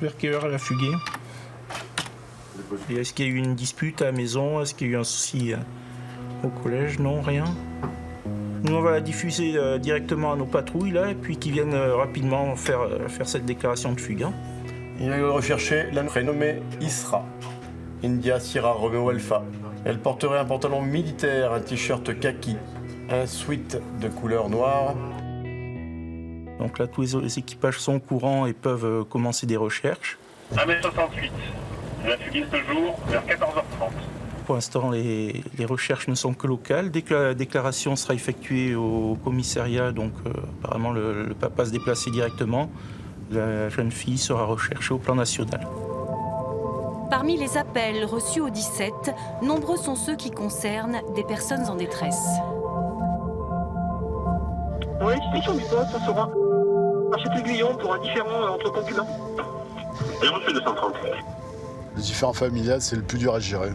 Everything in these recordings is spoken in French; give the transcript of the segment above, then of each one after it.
Vers quelle heure elle a fugué? Et est-ce qu'il y a eu une dispute à la maison? Est-ce qu'il y a eu un souci au collège? Non, rien. Nous, on va la diffuser directement à nos patrouilles, là, et puis qu'ils viennent rapidement faire cette déclaration de fugue. Hein. Il a recherché la prénommée Isra, India Sierra Romeo Alpha. Elle porterait un pantalon militaire, un t-shirt kaki, un sweat de couleur noire. Donc là, tous les équipages sont au courant et peuvent commencer des recherches. 1m68. Elle a fugué ce jour vers 14h30. Pour l'instant, les recherches ne sont que locales. Dès que la déclaration sera effectuée au commissariat, donc apparemment le papa se déplacer directement, la jeune fille sera recherchée au plan national. Parmi les appels reçus au 17, nombreux sont ceux qui concernent des personnes en détresse. Oui, explication du poste, ça sera un chef aiguillon pour un différent entre concubins. Et reçu 230. Le différend familial, c'est le plus dur à gérer.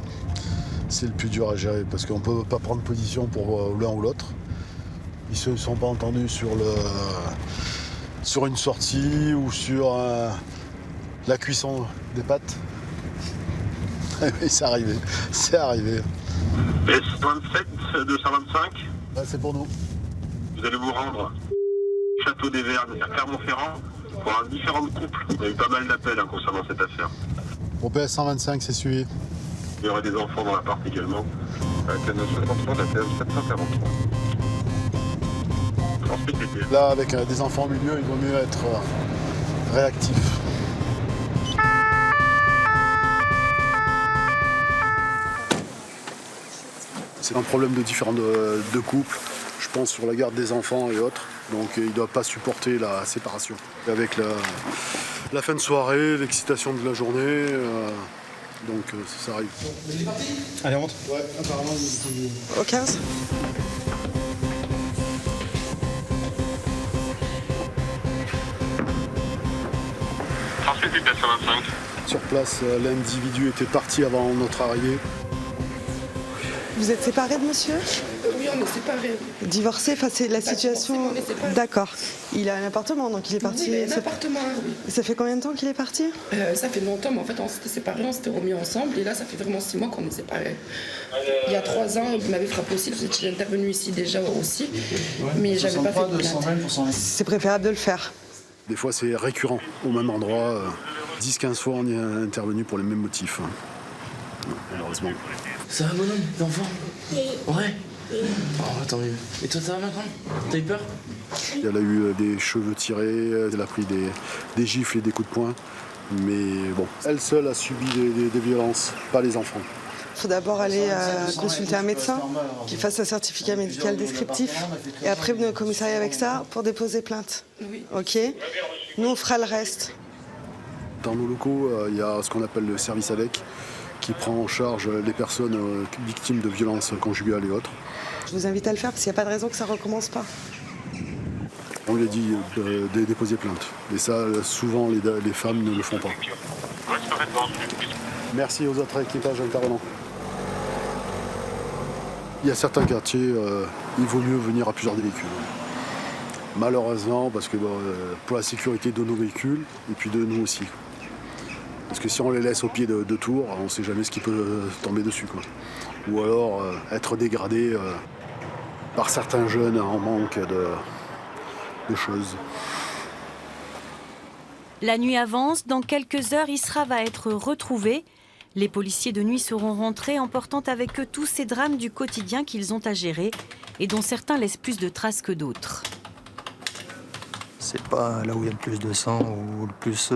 C'est le plus dur à gérer parce qu'on ne peut pas prendre position pour l'un ou l'autre. Ils ne se sont pas entendus sur une sortie ou sur la cuisson des pâtes. C'est arrivé, c'est arrivé. S27 225. Là, c'est pour nous. Vous allez vous rendre Château des Vernes à Clermont-Ferrand pour un différent de couple. Il y a eu pas mal d'appels concernant cette affaire. Pour PS 125, c'est suivi. Il y aurait des enfants dans l'appart également. Avec la 953, la PM 743. Ensuite, Là, avec des enfants au milieu, il vaut mieux être réactif. C'est un problème de différents de couple, je pense sur la garde des enfants et autres. Donc il ne doit pas supporter la séparation. Avec la fin de soirée, l'excitation de la journée, donc ça arrive. Allez, on rentre. Ouais, apparemment. Au 15. Transmettez le 125. Sur place, l'individu était parti avant notre arrivée. Vous êtes séparés de monsieur? Oui, on est séparés. Divorcé, enfin c'est la situation. On est séparés. D'accord. Il a un appartement, donc il est parti. Oui, il a un appartement, oui. Ça fait combien de temps qu'il est parti? Ça fait longtemps, mais en fait, on s'était séparés, on s'était remis ensemble, et là, ça fait vraiment 6 mois qu'on est séparés. Il y a 3 ans, il m'avait frappé aussi, j'étais intervenue ici déjà aussi, mais j'avais pas fait de plainte. C'est préférable de le faire. Des fois, c'est récurrent, au même endroit. 10-15 fois, on y est intervenu pour les mêmes motifs. Malheureusement. Ça va, bonhomme, l'enfant? Ouais. Oh, tant mieux. Et toi, ça va maintenant? T'as eu peur? Elle a eu des cheveux tirés, elle a pris des gifles et des coups de poing. Mais bon, elle seule a subi des violences, pas les enfants. Il faut d'abord aller consulter un médecin qui fasse un certificat médical descriptif et après venir au commissariat avec ça pour déposer plainte. Oui. Ok? Nous, on fera le reste. Dans nos locaux, il y a ce qu'on appelle le service ADEC qui prend en charge les personnes victimes de violences conjugales et autres. Je vous invite à le faire parce qu'il n'y a pas de raison que ça ne recommence pas. On lui a dit de déposer plainte. Et ça, souvent, les femmes ne le font pas. Merci aux autres équipages intervenants. Il y a certains quartiers, il vaut mieux venir à plusieurs véhicules. Malheureusement, parce que pour la sécurité de nos véhicules et puis de nous aussi. Parce que si on les laisse au pied de tours, on ne sait jamais ce qui peut tomber dessus, quoi. Ou alors être dégradé par certains jeunes en manque de choses. La nuit avance, dans quelques heures, Isra va être retrouvée. Les policiers de nuit seront rentrés, emportant avec eux tous ces drames du quotidien qu'ils ont à gérer et dont certains laissent plus de traces que d'autres. C'est pas là où il y a le plus de sang ou le plus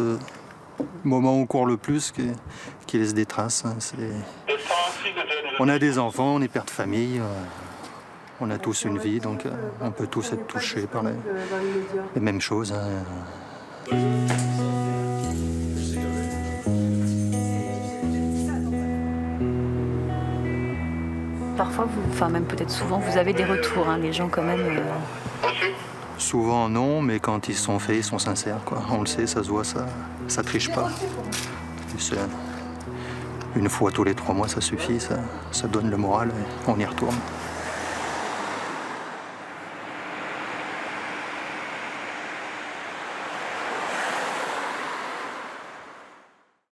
moment où on court le plus qui laisse des traces. Hein. On a des enfants, on est père de famille, on a tous une vie, donc on peut tous être touchés par les mêmes choses. Hein. Parfois, enfin même peut-être souvent, vous avez des retours, hein, les gens quand même... Souvent non, mais quand ils sont faits, ils sont sincères, quoi. On le sait, ça se voit, ça triche pas. Une fois tous les 3 mois, ça suffit, ça donne le moral et on y retourne.